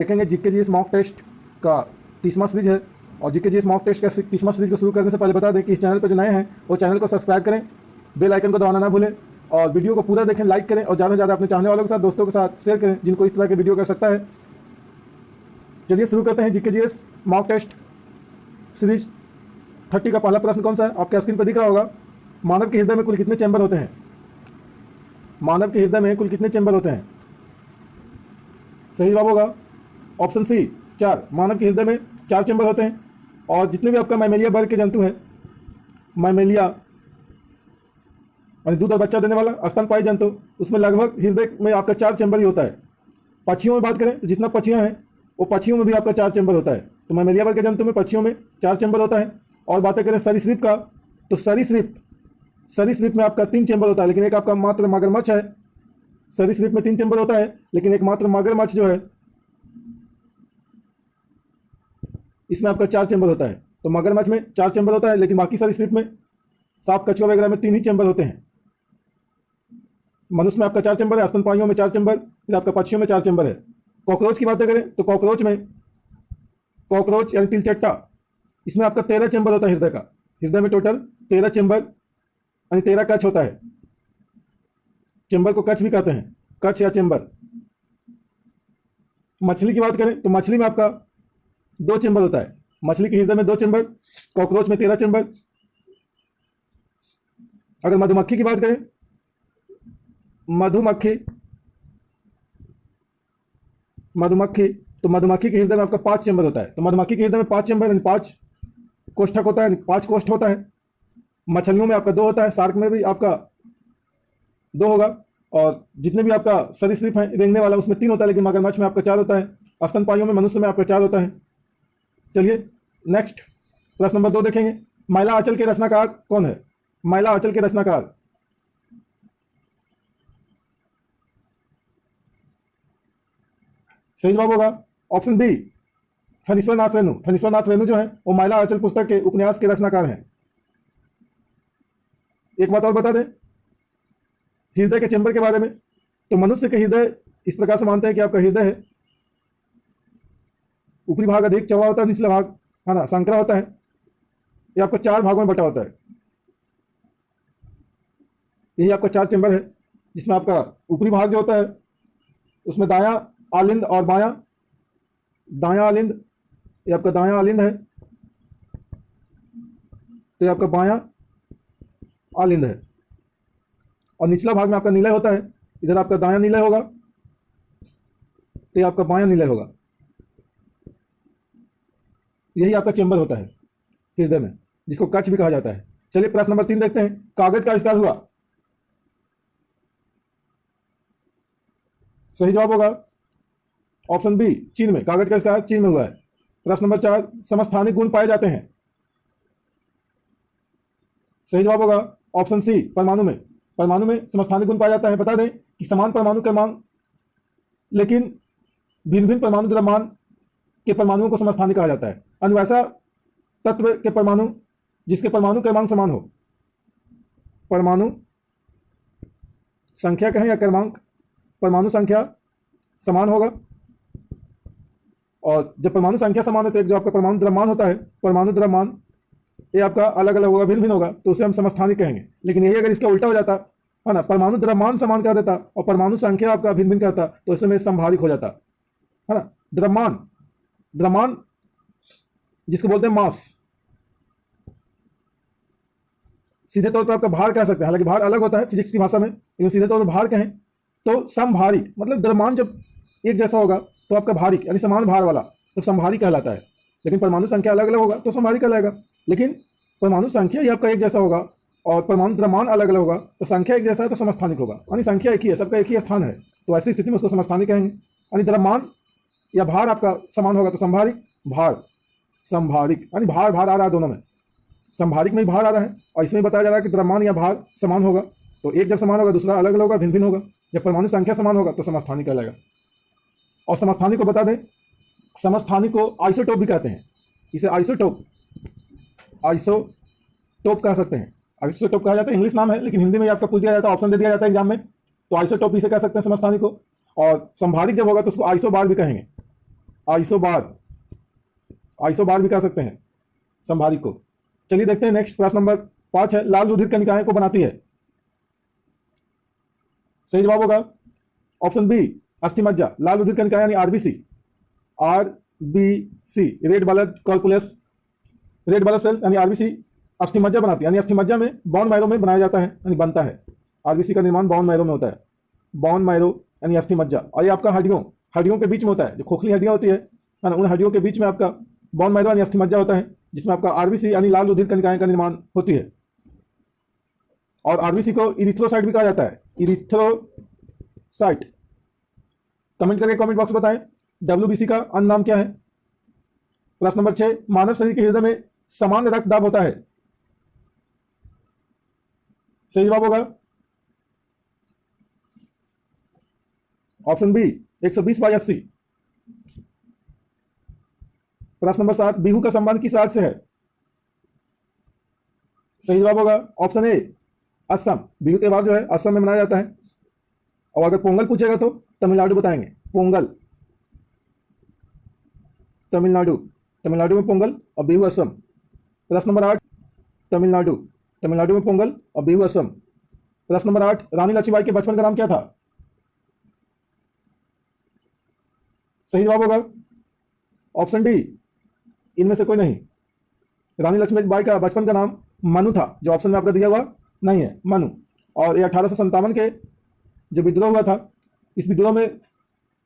देखेंगे GK GS mock test का 30वां series है। और जीके जीएस मॉक टेस्ट का 30वां सीरीज को शुरू करने से पहले बता दें कि इस चैनल पर जो नए हैं वो चैनल को सब्सक्राइब करें, बेल आइकन को दबाना ना भूलें और वीडियो को पूरा देखें, लाइक करें और ज़्यादा से ज़्यादा अपने चाहने वालों के साथ, दोस्तों के साथ शेयर करें जिनको इस तरह के वीडियो कर सकता है। चलिए शुरू करते हैं। GK GS mock test series 30 का पहला प्रश्न कौन सा है? आपके स्क्रीन पर दिख रहा होगा। मानव के हृदय में कुल कितने चैम्बर होते हैं? मानव के हृदय में कुल कितने चैम्बर होते हैं? सही जवाब होगा ऑप्शन सी 4। मानव के हृदय में 4 चैम्बर होते हैं। और जितने भी आपका मैमेलिया वर्ग के जंतु हैं, मैमेलिया यानी दूध और बच्चा देने वाला स्तनपायी जंतु, उसमें लगभग हृदय में आपका 4 चैम्बर ही होता है। पक्षियों में बात करें तो जितना पक्षियां हैं वो पक्षियों में भी आपका 4 चैम्बर होता है। तो मैमेलिया वर्ग के जंतु में पक्षियों में 4 चैम्बर होता है। और बातें करें सरीसृप का, तो सरीसृप में आपका 3 चैम्बर होता है, लेकिन एक आपका मात्र मगरमच्छ है। सरीसृप में 3 चैम्बर होता है, लेकिन एक मात्र मगरमच्छ जो है इसमें आपका 4 चैम्बर होता है। तो मगरमच्छ में 4 चैम्बर होता है, लेकिन बाकी सरीसृप में, सांप, कछुआ वगैरह में 3 ही चैम्बर होते हैं। मनुष्य में आपका 4 चैम्बर है, स्तनपायियों में 4 चैम्बर, फिर आपका पक्षियों में 4 चैम्बर है। कॉकरोच की बातें करें तो कॉकरोच यानी तिलचट्टा, इसमें आपका 13 चैम्बर होता है हृदय का। हृदय में टोटल 13 चैम्बर यानी 13 कक्ष होता है। चैम्बर को कक्ष भी कहते हैं, कक्ष या चैम्बर। मछली की बात करें तो मछली में आपका 2 चैम्बर होता है। मछली के हृदय में 2 चैम्बर, कॉकरोच में 13 चैम्बर। अगर मधुमक्खी की बात करें, मधुमक्खी के हृदय में आपका 5 चैम्बर होता है। तो मधुमक्खी के हृदय में 5 चैम्बर यानी 5 कोष्ठक होता है, 5 कोष्ठ होता है। मछलियों में आपका 2 होता है, शार्क में भी आपका 2 होगा। और जितने भी आपका सरीसृप है रेंगने वाला, उसमें 3 होता है, लेकिन मगरमच्छ में आपका 4 होता है। स्तनपायियों में, मनुष्य में आपका 4 होता है। चलिए नेक्स्ट प्रश्न नंबर 2 देखेंगे। मैला आंचल के रचनाकार कौन है? मैला आंचल के रचनाकार, सही जवाब होगा ऑप्शन बी फणीश्वर नाथ रेणु। फणीश्वर नाथ रेणु जो है वो मैला आंचल पुस्तक के उपन्यास के रचनाकार हैं। एक बात और बता दें हृदय के चैम्बर के बारे में, तो मनुष्य के हृदय इस प्रकार से मानते हैं कि आपका हृदय है, ऊपरी भाग अधिक चौड़ा होता है, निचला भाग है ना संकरा होता है। ये आपका 4 भागों में बटा होता है। यही आपका 4 चैम्बर है, जिसमें आपका ऊपरी भाग जो होता है उसमें दायां आलिंद और दायां आलिंद, ये आपका दायां आलिंद है, तो ये आपका बायां आलिंद है। और निचला भाग में आपका निलय होता है। इधर आपका दायां निलय होगा, तो ये आपका बायां निलय होगा। यही आपका चैम्बर होता है हृदय में, जिसको कक्ष भी कहा जाता है। चलिए प्रश्न नंबर 3 देखते हैं। कागज का आविष्कार हुआ? सही जवाब होगा ऑप्शन बी चीन में। कागज का आविष्कार चीन में हुआ है। प्रश्न नंबर 4, समस्थानिक गुण पाए जाते हैं? सही जवाब होगा ऑप्शन सी परमाणु में। परमाणु में समस्थानिक गुण पाया जाता है। बता दें कि समान परमाणु क्रमांक लेकिन भिन्न भिन्न परमाणु द्रव्यमान के परमाणुओं को समस्थानिक कहा जाता है। अन्य तत्व के परमाणु जिसके परमाणु क्रमांक समान हो, परमाणु संख्या कहें या क्रमांक, परमाणु संख्या समान होगा। और जब परमाणु संख्या समान है तो एक जो आपका परमाणु द्रव्यमान होता है, परमाणु द्रव्यमान ये आपका अलग अलग होगा, भिन्न भिन्न होगा, तो उसे हम समस्थानिक कहेंगे। लेकिन यही अगर इसका उल्टा हो जाता है ना, परमाणु द्रव्यमान समान कर देता और परमाणु संख्या आपका भिन्न भिन्न करता, तो इसमें संभारिक हो जाता है ना। द्रव्यमान जिसको बोलते हैं मास, सीधे तौर पर आपका भार कह सकते हैं, हालांकि भार अलग होता है फिजिक्स की भाषा में, लेकिन सीधे तौर पर भार कहें तो समभारिक, मतलब द्रव्यमान जब एक जैसा होगा तो आपका भारिक यानी समान भार वाला तो समभारिक कहलाता है। लेकिन परमाणु संख्या अलग अलग होगा तो समभारिक कहलाएगा। लेकिन परमाणु संख्या ही आपका एक जैसा होगा और परमाणु द्रव्यमान अलग अलग होगा, तो संख्या एक जैसा है तो समस्थानिक होगा, यानी संख्या एक ही है, सबका एक ही स्थान है, तो ऐसी स्थिति में उसको समस्थानिक कहेंगे। यानी द्रव्यमान या भार आपका समान होगा तो संभारिक, यानी भार आ रहा है दोनों में, संभारिक में ही भार आ रहा है। और इसमें बताया जा रहा है कि द्रव्यमान या भार समान होगा, तो एक जब समान होगा दूसरा अलग अलग होगा, भिन्न भिन्न होगा। जब परमाणु संख्या समान होगा तो समस्थानिक कहलाएगा। और समस्थानिक को बता दें, समस्थानिक को आइसोटोप भी कहते हैं। इसे आइसोटोप कह सकते हैं, आइसोटोप कहा जाता है, इंग्लिश नाम है, लेकिन हिंदी में आपका पूछ दिया जाता है, ऑप्शन दे दिया जाता है एग्जाम में, तो आइसोटोप इसे कह सकते हैं समस्थानिक को। और संभारिक जब होगा तो उसको आइसोबार भी कहेंगे। आइसोबार, आइसोबार भी कह सकते हैं संभारिक को। चलिए देखते हैं नेक्स्ट। प्रश्न नंबर 5 है, लाल रुधिर कणिकाएं को बनाती है। सही जवाब होगा ऑप्शन बी, अस्थिमज्जा। लाल रुधिर कणिकाएं यानी RBC, RBC red blood corpuscles, red blood cells यानी आरबीसी अस्थिमज्जा बनाती है, यानी अस्थिमज्जा में बोन मैरो में बनाया जाता है, यानी बनता है। आरबीसी का निर्माण बोन मैरो में होता है, बोन मैरो यानी अस्थिमज्जा। और ये आपका हड्डियों के बीच में होता है, जो खोखली हड्डियां होती है ना, उन हड्डियों के बीच में आपका बोन मैरो यानी अस्थिमज्जा होता है, जिसमें आपका आरबीसी यानी लाल रुधिर कणिकाएं का निर्माण होती है। और आरबीसी को इरिथ्रोसाइट भी कहा जाता है, इरिथ्रोसाइट। कमेंट करके कमेंट बॉक्स में बताएं डब्ल्यूबीसी का अन्य नाम क्या है। प्रश्न नंबर 6, मानव शरीर के हृदय में समान रक्त दाब होता है। सही जवाब होगा ऑप्शन बी, 120/80। प्रश्न नंबर 7, बिहू का संबंध किस राज्य से है। सही जवाब होगा ऑप्शन ए, असम। बिहू त्योहार जो है असम में मनाया जाता है। और अगर पोंगल पूछेगा तो तमिलनाडु बताएंगे, पोंगल तमिलनाडु, तमिलनाडु में पोंगल और बिहू असम। प्रश्न नंबर 8, तमिलनाडु, तमिलनाडु में पोंगल और बिहू असम। प्रश्न नंबर 8, रानी लक्ष्मीबाई के बचपन का नाम क्या था। सही जवाब होगा ऑप्शन डी, इनमें से कोई नहीं। रानी लक्ष्मीबाई का बचपन का नाम मनु था, जो ऑप्शन में आपका दिया हुआ नहीं है, मनु। और ये 1857 के जो विद्रोह हुआ था, इस विद्रोह में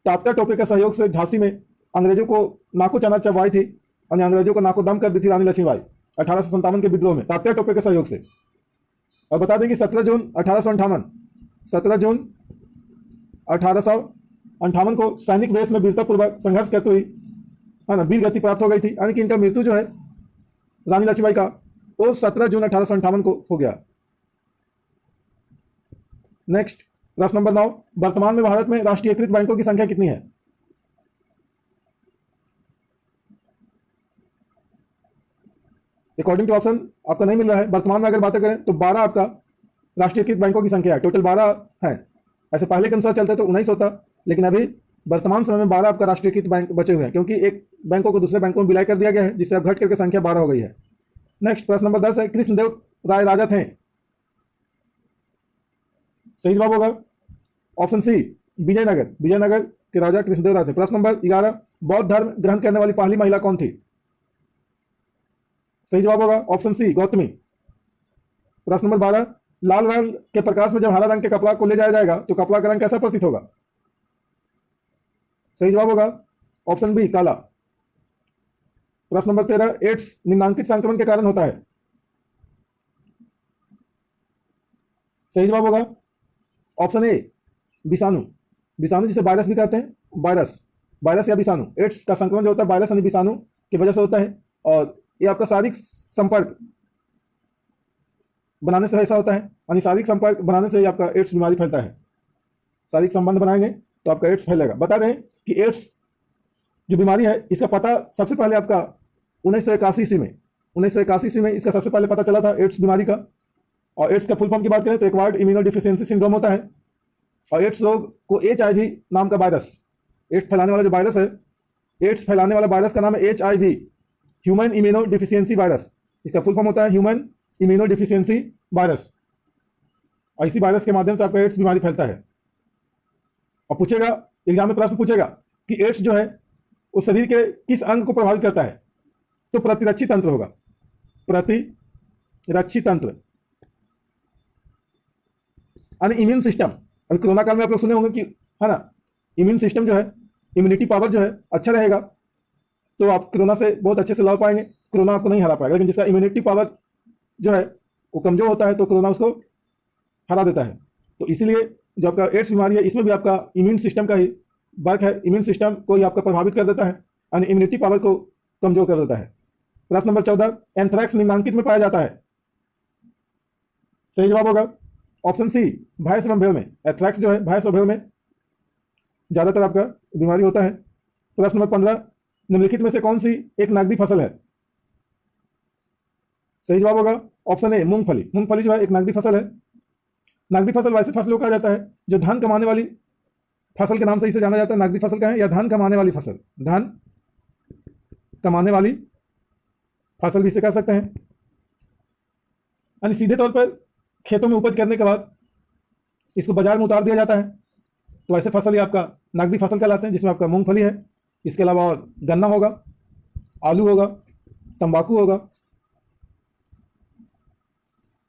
तात्या टोपे के सहयोग से झांसी में अंग्रेजों को नाको चना चबवाई थी, और अंग्रेजों को नाको दम कर दी थी रानी लक्ष्मीबाई 1857 के विद्रोह में तात्या टोपे के सहयोग से। और बता दें कि 17 जून 1858 को सैनिक वेश में वीरतापूर्वक संघर्ष करते हुई है ना वीर गति प्राप्त हो गई थी, यानी कि इनका मृत्यु जो है रानी लक्ष्मीबाई का वो 17 जून 1858 को हो गया। नेक्स्ट प्रश्न नंबर 9, वर्तमान में भारत में राष्ट्रीयकृत बैंकों की संख्या कितनी है। अकॉर्डिंग टू ऑप्शन आपका नहीं मिल रहा है। वर्तमान में अगर बातें करें तो 12 आपका राष्ट्रीयकृत बैंकों की संख्या है, टोटल 12 है। ऐसे पहले के अनुसार चलते तो 19 होता, लेकिन अभी वर्तमान समय में 12 आपका राष्ट्रीयकृत बैंक बचे हुए हैं, क्योंकि एक बैंकों को दूसरे बैंकों में विलय कर दिया गया है, जिससे अब घट करके संख्या 12 हो गई है। नेक्स्ट प्रश्न नंबर 10 है, कृष्णदेव राय राजा थे। सही जवाब होगा ऑप्शन सी, विजयनगर, विजयनगर के राजा कृष्णदेव राय थे। प्रश्न नंबर 11, बौद्ध धर्म ग्रहण करने वाली पहली महिला कौन थी। सही जवाब होगा ऑप्शन सी, गौतमी। प्रश्न नंबर 12, लाल रंग के प्रकाश में जब हरा रंग के कपड़ा को ले जाया जाएगा तो कपड़ा का रंग कैसा प्रतीत होगा। सही जवाब होगा ऑप्शन बी, काला। प्रश्न नंबर 13, एड्स निम्नांकित संक्रमण के कारण होता है। सही जवाब होगा ऑप्शन ए, विषाणु। विषाणु जिसे वायरस भी कहते हैं, वायरस या विषाणु। एड्स का संक्रमण जो होता है वायरस यानी विषाणु की वजह से होता है, और ये आपका शारीरिक संपर्क बनाने से ऐसा होता है, यानी शारीरिक संपर्क बनाने से ही आपका एड्स बीमारी फैलता है। शारीरिक संबंध बनाएंगे तो आपका एड्स फैलेगा। बता दें कि एड्स जो बीमारी है इसका पता सबसे पहले आपका 1981 ईस्वी में, 1981 ईस्वी में इसका सबसे पहले पता चला था एड्स बीमारी का। और एड्स का फुल फॉर्म की बात करें तो एक्वायर्ड इम्यूनोडेफिशिएंसी सिंड्रोम होता है। और एड्स रोग को HIV नाम का वायरस, एड्स फैलाने वाला जो वायरस है, एड्स फैलाने वाला वायरस का नाम है HIV, ह्यूमन इम्यूनोडेफिशिएंसी वायरस। इसका फुल फॉर्म होता है ह्यूमन इम्यूनोडेफिशिएंसी वायरस। और इसी वायरस के माध्यम से आपका एड्स बीमारी फैलता है। और पूछेगा एग्जाम में प्रश्न पूछेगा कि एड्स जो है उस शरीर के किस अंग को प्रभावित करता है, तो प्रतिरक्षी तंत्र होगा, प्रतिरक्षी तंत्र यानी इम्यून सिस्टम। अभी कोरोना काल में आप लोग सुने होंगे कि है ना, इम्यून सिस्टम जो है, इम्यूनिटी पावर जो है अच्छा रहेगा तो आप कोरोना से बहुत अच्छे से लड़ पाएंगे, कोरोना आपको नहीं हरा पाएगा। लेकिन जिसका इम्यूनिटी पावर जो है वो कमजोर होता है तो कोरोना उसको हरा देता है। तो इसीलिए जो आपका एड्स बीमारी है इसमें भी आपका इम्यून सिस्टम का ही वर्क है, इम्यून सिस्टम को ही आपका प्रभावित कर देता है, यानी इम्यूनिटी पावर को कमजोर कर देता है। प्रश्न नंबर 14, एंथ्रैक्स निम्नांकित में पाया जाता है। सही जवाब होगा ऑप्शन सी, भैंस एवं भेड़ में। एंथ्रैक्स जो है भैंस और भेड़ में ज्यादातर आपका बीमारी होता है। प्रश्न नंबर 15, निम्नलिखित में से कौन सी एक नकदी फसल है। सही जवाब होगा ऑप्शन ए, मूंगफली। मूंगफली जो है एक नकदी फसल है। नकदी फसल वैसे फसलों को कहा जाता है जो धन कमाने वाली फसल के नाम से इसे जाना जाता है। नकदी फसल का है या धन कमाने वाली फसल, धन कमाने वाली फसल भी इसे कह सकते हैं। यानी सीधे तौर पर खेतों में उपज करने के बाद इसको बाजार में उतार दिया जाता है, तो ऐसे फसल ही आपका नकदी फसल कहलाते हैं, जिसमें आपका मूंगफली है, इसके अलावा और गन्ना होगा, आलू होगा, तंबाकू होगा,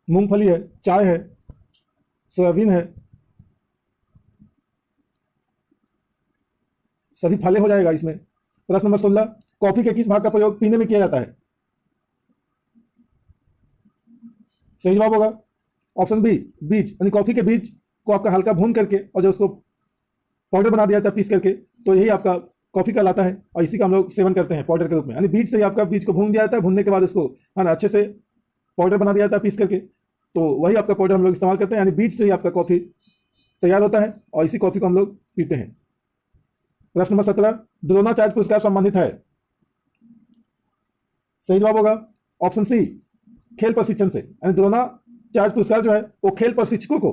मूंगफली है, चाय है, सोयाबीन है, सभी फले हो जाएगा इसमें। प्रश्न नंबर 16, कॉफी के किस भाग का प्रयोग पीने में किया जाता है? सही जवाब होगा ऑप्शन बी, बीज। यानी कॉफी के बीज को आपका हल्का भून करके और जो उसको पाउडर बना दिया जाता है पीस करके, तो यही आपका कॉफी कहलाता है और इसी का हम लोग सेवन करते हैं पाउडर के रूप में। यानी बीज से ही आपका बीज को भून दिया जाता है, भूनने के बाद उसको है ना अच्छे से पाउडर बना दिया जाता है पीस करके, तो वही आपका पाउडर हम लोग इस्तेमाल करते हैं। यानी बीज से ही आपका कॉफी तैयार होता है और इसी कॉफी को हम लोग पीते हैं। प्रश्न नंबर 17, द्रोणाचार्य पुरस्कार संबंधित है? सही जवाब होगा ऑप्शन सी, खेल प्रशिक्षण से। यानी द्रोणाचार्य पुरस्कार जो है वो खेल प्रशिक्षकों को,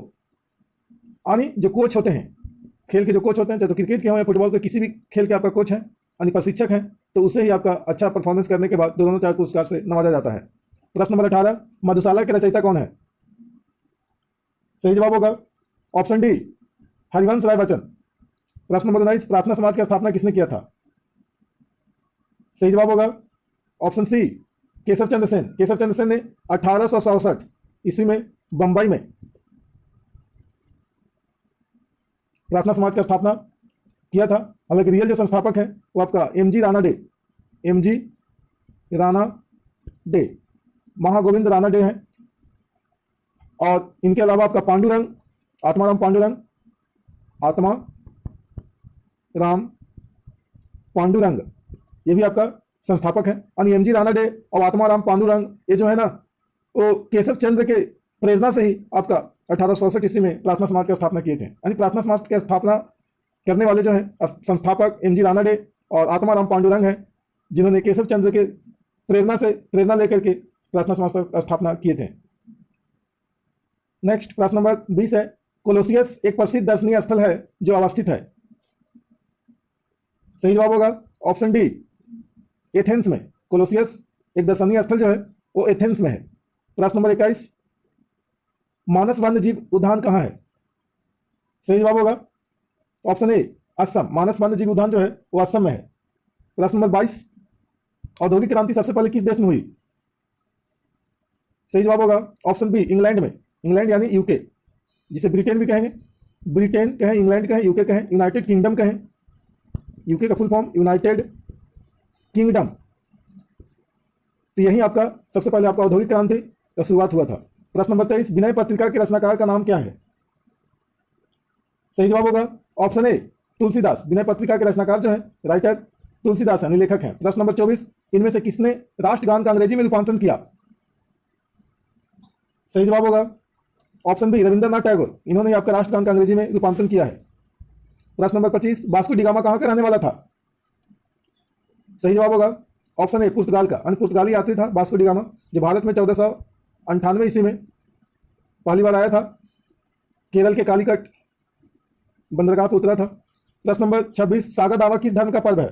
यानी जो कोच होते हैं, खेल के जो कोच होते हैं, चाहे तो क्रिकेट के हो या फुटबॉल के, किसी भी खेल के आपका कोच है यानी प्रशिक्षक है, तो उसे ही आपका अच्छा परफॉर्मेंस करने के बाद द्रोणाचार्य पुरस्कार से नवाजा जाता है। प्रश्न नंबर 18, मधुशाला के रचयिता कौन है? सही जवाब होगा ऑप्शन डी, हरिवंश राय बच्चन। प्रश्न नंबर 19, प्रार्थना समाज की स्थापना किसने किया था? सही जवाब होगा ऑप्शन सी, केशव चंद्र सेन। केशव चंद्र सेन ने 1867 ईस्वी में बंबई में प्रार्थना समाज का स्थापना किया था। हालांकि रियल जो संस्थापक है वो आपका एमजी राणा डे, एमजी राणा डे, महागोविंद राणा डे हैं। और इनके अलावा आपका पांडुरंग, आत्माराम पांडुरंग, आत्मा राम पांडुरंग, ये भी आपका संस्थापक है। यानी एमजी राणा डे और आत्माराम पांडुरंग ये जो है ना, वो केशव चंद्र के प्रेरणा से ही आपका 1867 ईस्वी में प्रार्थना समाज की स्थापना किए थे। यानी प्रार्थना समाज की स्थापना करने वाले जो है संस्थापक एमजी राणा डे और आत्माराम पांडुरंग हैं, जिन्होंने केशव चंद्र के प्रेरणा लेकर के प्रार्थना समाज की स्थापना किए थे। नेक्स्ट प्रश्न नंबर 20 है, कोलोसियस एक प्रसिद्ध दर्शनीय स्थल है जो अवस्थित है? सही जवाब होगा ऑप्शन डी, एथेंस में। कोलोसियस एक दर्शनीय स्थल जो है वो एथेंस में है। प्रश्न नंबर 21, मानस वन्य जीव उद्यान कहाँ है? सही जवाब होगा ऑप्शन ए, असम। मानस वन्य जीव उद्यान जो है वो असम में है। प्रश्न नंबर 22, औद्योगिक क्रांति सबसे पहले किस देश में हुई? सही जवाब होगा ऑप्शन बी, इंग्लैंड में। इंग्लैंड यानी यूके, जिसे ब्रिटेन भी कहेंगे, ब्रिटेन कहें, इंग्लैंड कहें, यूके कहें, यूनाइटेड किंगडम कहें। यूके का फुल फॉर्म यूनाइटेड किंगडम। तो यही आपका सबसे पहले आपका औद्योगिक क्रांति का शुरुआत हुआ था। प्रश्न नंबर 23, विनय पत्रिका के रचनाकार का नाम क्या है? सही जवाब होगा ऑप्शन ए, तुलसीदास। विनय पत्रिका के रचनाकार जो है राइटर तुलसीदास यानी लेखक हैं। प्रश्न नंबर 24, इनमें से किसने राष्ट्रगान का अंग्रेजी में रूपांतरण किया? सही जवाब होगा ऑप्शन बी, रविंद्रनाथ टैगोर। इन्होंने आपका राष्ट्रगान का अंग्रेजी में रूपांतरण किया है। प्रश्न नंबर 25, वास्को डी गामा कहां का रहने वाला था? सही जवाब होगा ऑप्शन ए, पुर्तगाल का। पुर्तगाली यात्री था वास्को डी गामा, जो भारत में 1498 ईस्वी में पहली बार आया था, केरल के कालीकट बंदरगाह पर उतरा था। प्रश्न नंबर 26, सागा दावा किस धर्म का पर्व है?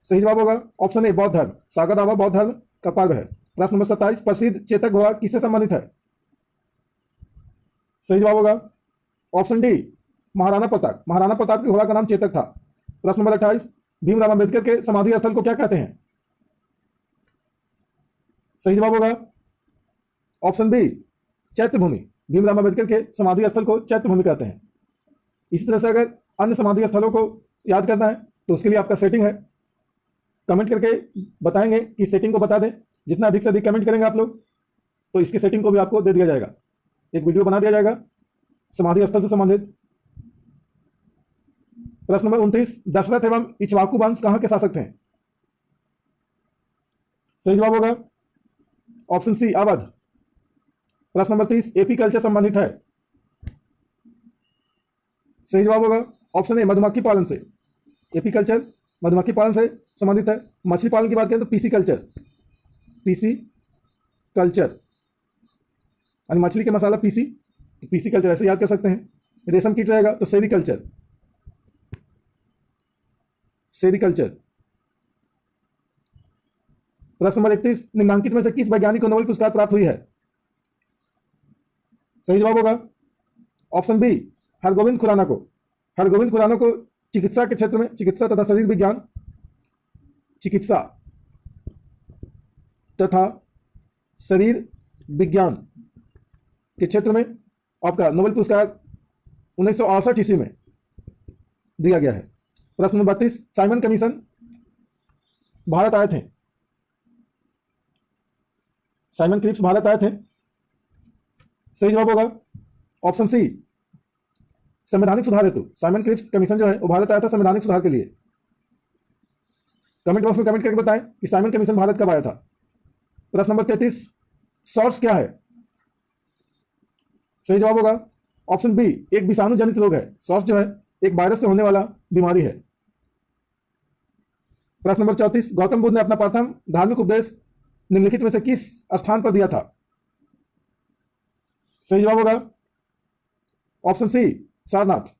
सही जवाब होगा ऑप्शन ए, बौद्ध धर्म। सागा दावा बौद्ध धर्म का पर्व है। प्रश्न नंबर 27, प्रसिद्ध चेतक घोड़ा किससे संबंधित है? सही जवाब होगा ऑप्शन डी, महाराणा प्रताप। महाराणा प्रताप के घोड़ा का नाम चेतक था। प्रश्न नंबर 28, भीमराव अंबेडकर के समाधि स्थल को क्या कहते हैं? सही जवाब होगा ऑप्शन बी, चैत्य भूमि। भीमराव अंबेडकर के समाधि स्थल को चैत्य भूमि कहते हैं। इसी तरह से अगर अन्य समाधि स्थलों को याद करना है तो उसके लिए आपका सेटिंग है, कमेंट करके बताएंगे कि सेटिंग को बता दें। जितना अधिक से अधिक कमेंट करेंगे आप लोग तो इसकी सेटिंग को भी आपको दे दिया जाएगा, एक वीडियो बना दिया जाएगा समाधि स्थल से संबंधित। प्रश्न नंबर 29, दशरथ एवं इक्ष्वाकु वंश कहां के शासक थे? सही जवाब होगा ऑप्शन सी, अवध। प्रश्न नंबर 30, एपी कल्चर संबंधित है? सही जवाब होगा ऑप्शन ए, मधुमक्खी पालन से। एपी कल्चर मधुमक्खी पालन से संबंधित है। मछली पालन की बात करें तो पीसी कल्चर, पीसी कल्चर यानी मछली के मसाला पीसी, तो पीसी कल्चर ऐसे याद कर सकते हैं। रेशम कीट रहेगा तो सेरीकल्चर, सेरीकल्चर। प्रश्न नंबर 31, निम्नांकित में से किस वैज्ञानिक को नोबेल पुरस्कार प्राप्त हुई है? सही जवाब होगा ऑप्शन बी, हरगोविंद खुराना को। हरगोविंद खुराना को चिकित्सा के क्षेत्र में, चिकित्सा तथा शरीर विज्ञान, चिकित्सा तथा शरीर विज्ञान के क्षेत्र में आपका नोबेल पुरस्कार 1968 ईस्वी में दिया गया है। प्रश्न नंबर 32, साइमन कमीशन भारत आए थे। साइमन क्रिप्स भारत आए थे। सही जवाब होगा ऑप्शन सी, संवैधानिक सुधार हेतु। साइमन क्रिप्स कमीशन जो है वो भारत आया था संवैधानिक सुधार के लिए। कमेंट बॉक्स में कमेंट करके बताएं कि साइमन कमीशन भारत कब आया था। प्रश्न नंबर 33, सॉर्स क्या है? सही जवाब होगा ऑप्शन बी, एक विषाणु जनित रोग है। सॉर्स जो है एक वायरस से होने वाला बीमारी है। प्रश्न नंबर 34, गौतम बुद्ध ने अपना प्रथम धार्मिक उपदेश निम्नलिखित में से किस स्थान पर दिया था? सही जवाब होगा ऑप्शन सी, सारनाथ।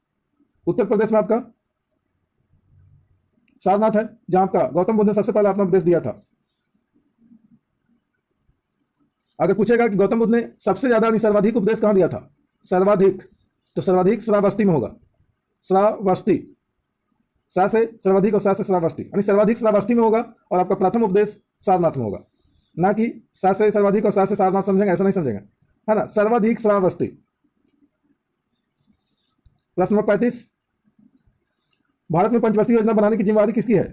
उत्तर प्रदेश में आपका सारनाथ है, जहां आपका गौतम बुद्ध ने सबसे पहले अपना उपदेश दिया था। अगर पूछेगा कि गौतम बुद्ध ने सबसे ज्यादा सर्वाधिक उपदेश कहां दिया था, सर्वाधिक, तो सर्वाधिक श्रावस्ती में होगा। श्रावस्ती, सा से सर्वाधिक और सा से श्रावस्ती, यानी सर्वाधिक श्रावस्ती में होगा और आपका प्रथम उपदेश सारनाथ में होगा। ना कि सा से सर्वाधिक और सा से सारनाथ समझेंगे, ऐसा नहीं समझेंगे, है ना। सर्वाधिक श्रावस्ती। प्रश्न नंबर 35, भारत में पंचवर्षीय योजना बनाने की जिम्मेदारी किसकी है?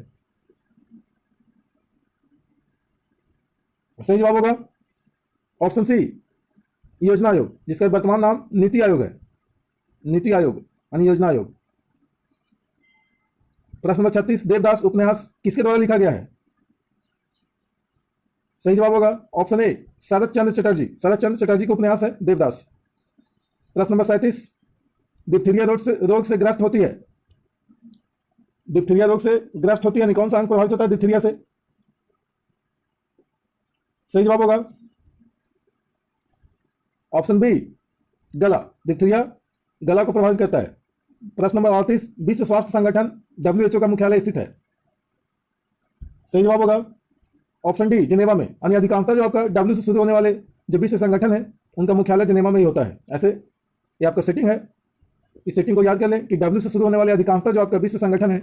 सही जवाब होगा ऑप्शन सी, योजना आयोग, जिसका वर्तमान नाम नीति आयोग है। नीति आयोग यानी योजना आयोग। प्रश्न नंबर 36, देवदास उपन्यास किसके द्वारा लिखा गया है? सही जवाब होगा ऑप्शन ए, शरद चंद्र चटर्जी। शरद चंद्र चटर्जी का उपन्यास है देवदास। प्रश्न नंबर 37, डिप्थीरिया रोग से ग्रस्त होती है। डिप्थीरिया रोग से ग्रस्त होती है, कौन सा अंग प्रभावित होता है डिप्थीरिया से? सही जवाब होगा ऑप्शन बी, गला। डिप्थीरिया गला को प्रभावित करता है। प्रश्न नंबर 38, विश्व स्वास्थ्य संगठन WHO का मुख्यालय स्थित है। सही जवाब होगा ऑप्शन डी, जिनेवा में। यानी अधिकांशतः जो आपका W से शुरू होने वाले जो विश्व संगठन है उनका मुख्यालय जिनेवा में ही होता है। ऐसे ये आपका सेटिंग है, इस सेटिंग को याद कर लें कि W से शुरू होने वाले अधिकांशतः जो आपका विश्व संगठन है,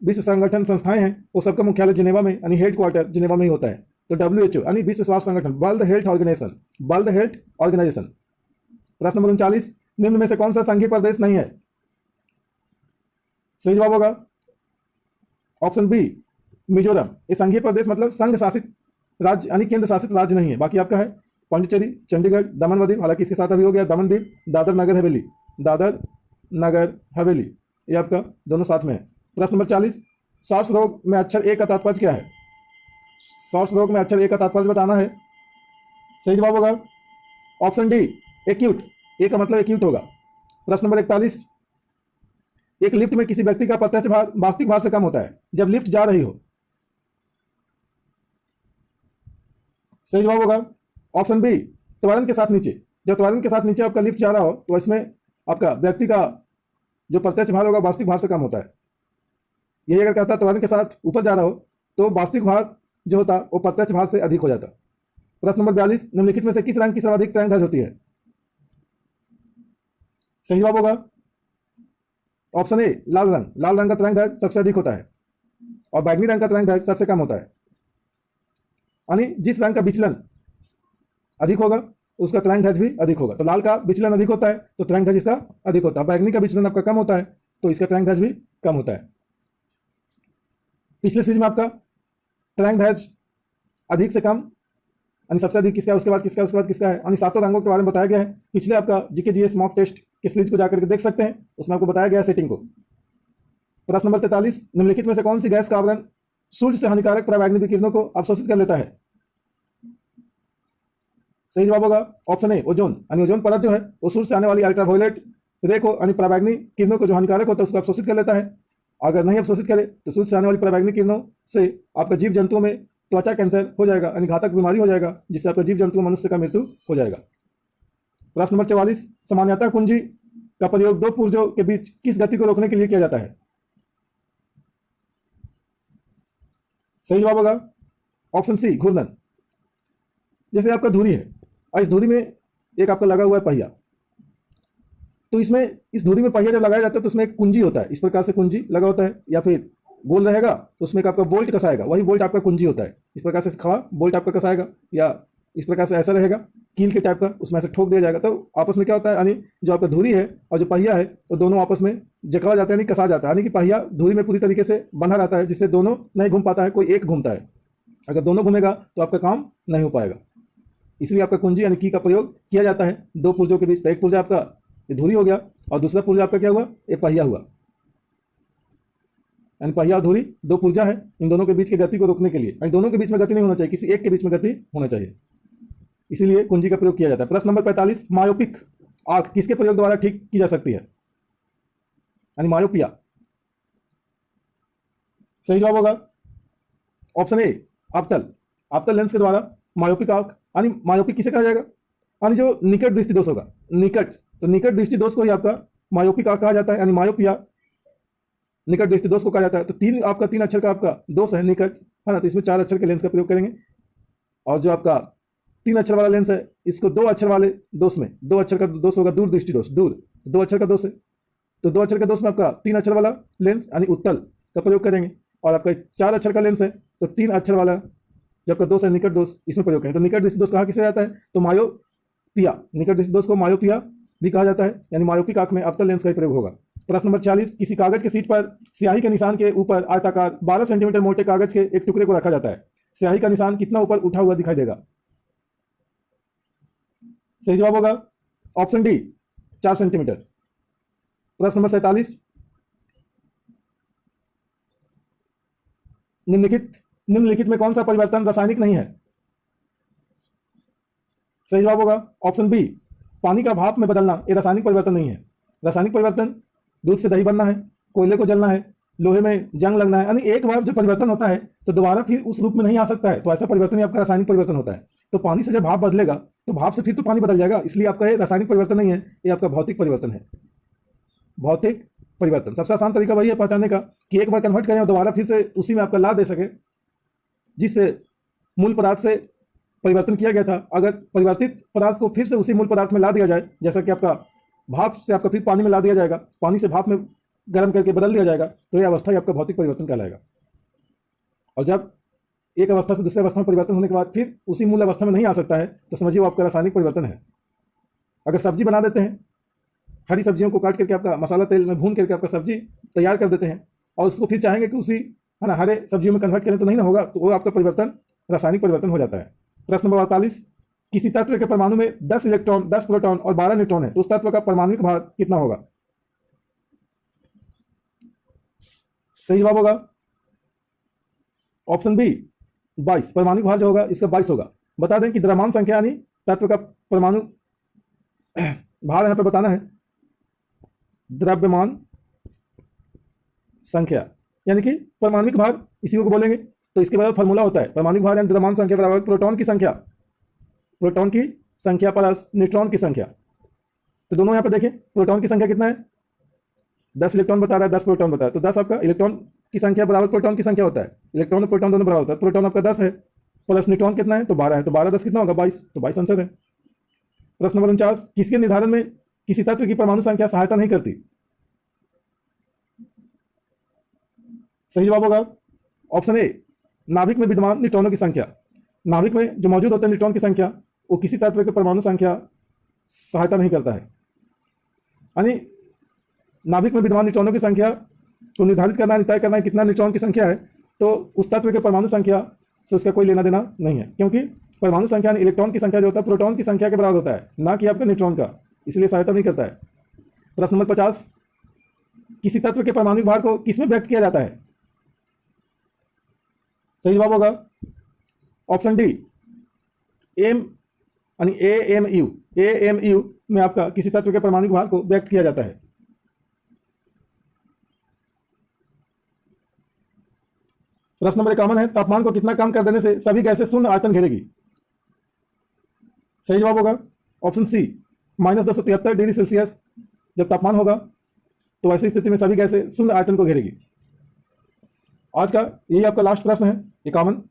विश्व संगठन संस्थाएं हैं, वो सबका मुख्यालय जिनेवा में यानी हेड क्वार्टर जिनेवा में ही होता है। तो WHO यानी विश्व स्वास्थ्य संगठन, world health organisation, world health organisation. प्रश्न नंबर 39, निम्न में से कौन सा संघीय प्रदेश नहीं है? सही जवाब होगा ऑप्शन बी, मिजोरम। ये संघीय प्रदेश मतलब संघ शासित राज्य यानी केंद्र शासित राज्य नहीं है। बाकी आपका है पांडिचेरी, चंडीगढ़, दमन व दीव, हालांकि इसके साथ अभी हो गया दमन दीव, दादर नगर हवेली, दादर नगर हवेली, ये आपका दोनों साथ में है। प्रश्न नंबर 40, सांस रोग में अक्षर ए का तात्पर्य क्या है? सांस रोग में अक्षर ए का तात्पर्य बताना है। सही जवाब होगा ऑप्शन डी, एक्यूट। ए का मतलब एक्यूट होगा। प्रश्न नंबर 41, एक लिफ्ट में किसी व्यक्ति का प्रत्यक्ष भार वास्तविक भार से कम होता है जब लिफ्ट जा रही हो। सही जवाब होगा ऑप्शन बी, त्वरण के साथ नीचे। जब त्वरण के साथ नीचे आपका लिफ्ट जा रहा हो तो इसमें आपका व्यक्ति का जो प्रत्यक्ष भार होगा वास्तविक भार से कम होता है। यही अगर कहता त्वरण के साथ ऊपर जा रहा हो तो वास्तविक भार जो होता वो प्रत्यक्ष भार से अधिक हो जाता। प्रश्न नंबर 42, निम्नलिखित में से किस रंग की सर्वाधिक तरंग दैर्ध्य होती है? सही जवाब होगा ऑप्शन ए, लाल रंग। लाल रंग का तरंग दैर्ध्य सबसे अधिक होता है और बैंगनी रंग का तरंग दैर्ध्य सबसे कम होता है। यानी जिस रंग का विचलन अधिक होगा उसका तरंग दैर्ध्य भी अधिक होगा। तो लाल का विचलन अधिक होता है तो तरंग दैर्ध्य इसका अधिक होता है। बैंगनी का विचलन आपका कम होता है तो इसका तरंग दैर्ध्य भी कम होता है। पिछले सीरीज में आपका तरंग दैर्ध्य अधिक से कम यानी सबसे अधिक किसका है, उसके बाद किसका, उसके बाद किसका है, यानी सातों रंगों के बारे में बताया गया है। पिछले आपका जीके जीएस मॉक टेस्ट के सीरीज को जाकर के देख सकते हैं, उसमें आपको बताया गया है सेटिंग को। प्रश्न नंबर 43, निम्नलिखित में से कौन सी गैस का आवरण सूर्य से हानिकारक पराबैंगनी विकिरणों को अवशोषित कर लेता है? सही जवाब होगा ऑप्शन ए, ओजोन। यानी ओजोन परत जो है वो सूर्य से आने वाली अल्ट्रावायलेट रे को यानी पराबैंगनी किरणों को जो हानिकारक होता है उसको अवशोषित कर लेता है। अगर नहीं अवशोषित करे तो सूर्य से आने वाली पराबैंगनी किरणों से आपका जीव जंतुओं में त्वचा कैंसर हो जाएगा, यानी घातक बीमारी हो जाएगा, जिससे आपका जीव जंतु मनुष्य का मृत्यु हो जाएगा। प्रश्न नंबर 44, सामान्यतः कुंजी का प्रयोग दो पुर्जों के बीच किस गति को रोकने के लिए किया जाता है? सही जवाब होगा ऑप्शन सी घूर्णन। जैसे आपका धुरी है और इस धुरी में एक आपका लगा हुआ है पहिया, तो इसमें इस धुरी में पहिया जब लगाया जाता है तो उसमें एक कुंजी होता है, इस प्रकार से कुंजी लगा होता है, या फिर गोल रहेगा तो उसमें एक आपका बोल्ट कसाएगा, वही बोल्ट आपका कुंजी होता है। इस प्रकार से खड़ा बोल्ट आपका कसाएगा, या इस प्रकार से ऐसा रहेगा कील के टाइप का, उसमें ऐसे ठोक दिया जाएगा। तो आपस में क्या होता है, यानी जो आपका धुरी है और जो पहिया है वो दोनों आपस में जकड़ा जाता है, यानी कसा जाता है, यानी कि पहिया धुरी में पूरी तरीके से बंधा रहता है, जिससे दोनों नहीं घूम पाता है, कोई एक घूमता है। अगर दोनों घूमेगा तो आपका काम नहीं हो पाएगा, इसलिए आपका कुंजी यानी की का प्रयोग किया जाता है दो पुर्जों के बीच। तो एक पुर्जा आपका ये धुरी हो गया और दूसरा पुर्जा आपका क्या हुआ, ये पहिया हुआ। यानी पहिया और धुरी दो पुर्जा है, इन दोनों के बीच की गति को रोकने के लिए, यानी दोनों के बीच में गति नहीं होना चाहिए, किसी एक के बीच में गति होना चाहिए, इसीलिए कुंजी का प्रयोग किया जाता है। प्रश्न नंबर 45, मायोपिक आंख किसके प्रयोग द्वारा ठीक की जा सकती है, यानी मायोपिया। सही जवाब होगा ऑप्शन ए आपतल लेंस के द्वारा मायोपिक आंख, यानी मायोपिक किसे कहा जाएगा, यानी जो निकट दृष्टि दोष होगा, तो निकट दृष्टि दोष को ही आपका मायोपिक आंख कहा जाता है, यानी मायोपिया निकट दृष्टि दोष को कहा जाता है। तो तीन अक्षर का आपका दोष है निकट, है ना, तो इसमें 4 अक्षर के लेंस का प्रयोग करेंगे। और जो आपका 3 अक्षर वाला लेंस है इसको 2 अक्षर वाले दोष में 2 अक्षर का दोष होगा दूर दृष्टि दोष, दूर 2 अक्षर का दोष है, तो 2 अक्षर का दोष में आपका 3 अक्षर वाला लेंस यानी उत्तल का प्रयोग करेंगे। और आपका 4 अक्षर का लेंस है तो 3 अक्षर वाला जो आपका दोष है निकट दोष, इसमें प्रयोग करें। तो निकट दृष्टि दोष कहा किसे जाता है, तो मायोपिया, निकट दृष्टि दोष को मायोपिया भी कहा जाता है, यानी मायोपिक आंख में अवतल लेंस का प्रयोग होगा। प्रश्न नंबर 40, किसी कागज के सीट पर स्याही के निशान के ऊपर आयताकार 12 सेंटीमीटर मोटे कागज के एक टुकड़े को रखा जाता है, स्याही का निशान कितना ऊपर उठा हुआ दिखाई देगा। सही जवाब होगा ऑप्शन डी 4 सेंटीमीटर। प्रश्न नंबर 47, निम्नलिखित में कौन सा परिवर्तन रासायनिक नहीं है। सही जवाब होगा ऑप्शन बी पानी का भाप में बदलना, ये रासायनिक परिवर्तन नहीं है। रासायनिक परिवर्तन दूध से दही बनना है, कोयले को जलना है, लोहे में जंग लगना है, यानी एक बार जो परिवर्तन होता है तो दोबारा फिर उस रूप में नहीं आ सकता है, तो ऐसा परिवर्तन ही आपका रासायनिक परिवर्तन होता है। तो पानी से जब भाप बदलेगा तो भाप से फिर तो पानी बदल जाएगा, इसलिए आपका ये रासायनिक परिवर्तन नहीं है, ये आपका भौतिक परिवर्तन है। भौतिक परिवर्तन सबसे आसान तरीका वही है पहचानने का कि एक बार कन्वर्ट करें और दोबारा फिर से उसी में आपका ला दे सके जिससे मूल पदार्थ से परिवर्तन किया गया था। अगर परिवर्तित पदार्थ को फिर से उसी मूल पदार्थ में ला दिया जाए, जैसा कि आपका भाप से आपका फिर पानी में ला दिया जाएगा, पानी से भाप में गर्म करके बदल दिया जाएगा, तो यह अवस्था ही आपका भौतिक परिवर्तन कहलाएगा। और जब एक अवस्था से दूसरी अवस्था में परिवर्तन होने के बाद फिर उसी मूल अवस्था में नहीं आ सकता है तो समझिए वो आपका रासायनिक परिवर्तन है। अगर सब्जी बना देते हैं, हरी सब्जियों को काट करके आपका मसाला तेल में भून करके आपका सब्जी तैयार कर देते हैं और उसको फिर चाहेंगे कि उसी है ना हरे सब्जियों में कन्वर्ट करें तो नहीं ना होगा, तो वो आपका परिवर्तन रासायनिक परिवर्तन हो जाता है। प्रश्न नंबर 48, किसी तत्व के परमाणु में 10 इलेक्ट्रॉन 10 प्रोटॉन और 12 न्यूट्रॉन है तो उस तत्व का परमाणुक भार कितना होगा। सही जवाब होगा ऑप्शन बी 22। परमाणुक भार जो होगा इसका 22 होगा। बता दें कि द्रव्यमान संख्या यानी तत्व का परमाणु भार यहां पर बताना है, द्रव्यमान संख्या यानी कि परमाणुक भार इसी को बोलेंगे। तो इसके बाद फॉर्मूला होता है परमाणुक भार यानी द्रव्यमान संख्या बराबर प्रोटॉन की संख्या प्लस न्यूट्रॉन की संख्या। तो दोनों यहां पर देखें, प्रोटॉन की संख्या कितना है, 10 इलेक्ट्रॉन बता रहा है, 10 प्रोटॉन बता रहा है, तो 10 आपका इलेक्ट्रॉन की संख्या बराबर प्रोटॉन की संख्या होता है। इलेक्ट्रॉन और प्रोटॉन दोनों बराबर होता है। प्रोटॉन आपका 10 है प्लस न्यूट्रॉन कितना है, तो 12 है, तो 12 10 कितना होगा 22, तो 22 आंसर है। प्रश्न नंबर 49, किसके निर्धारण में किसी तत्व की परमाणु संख्या सहायता नहीं करती। सही जवाब होगा ऑप्शन ए नाभिक में विद्यमान न्यूट्रॉनों की संख्या। नाभिक में जो मौजूद होते हैं न्यूट्रॉन की संख्या वो किसी तत्व के परमाणु संख्या सहायता नहीं करता है, यानी नाभिक में विद्यमान न्यूट्रॉनों की संख्या को निर्धारित करना है, तय करना है कितना न्यूट्रॉन की संख्या है, तो उस तत्व के परमाणु संख्या से उसका कोई लेना देना नहीं है, क्योंकि परमाणु संख्या इलेक्ट्रॉन की संख्या जो होता है प्रोटॉन की संख्या के बराबर होता है, ना कि आपका न्यूट्रॉन का, इसलिए सहायता नहीं करता है। प्रश्न नंबर 50, किसी तत्व के परमाणु भार को किसमें व्यक्त किया जाता है। सही जवाब होगा ऑप्शन डी एम यानी एएमयू में आपका किसी तत्व के परमाणु भार को व्यक्त किया जाता है। प्रश्न नंबर 51 है, तापमान को कितना कम कर देने से सभी गैसें शून्य आयतन घेरेगी। सही जवाब होगा ऑप्शन सी -273 डिग्री सेल्सियस जब तापमान होगा तो ऐसी स्थिति में सभी गैसें शून्य आयतन को घेरेगी। आज का यही आपका लास्ट प्रश्न है 51।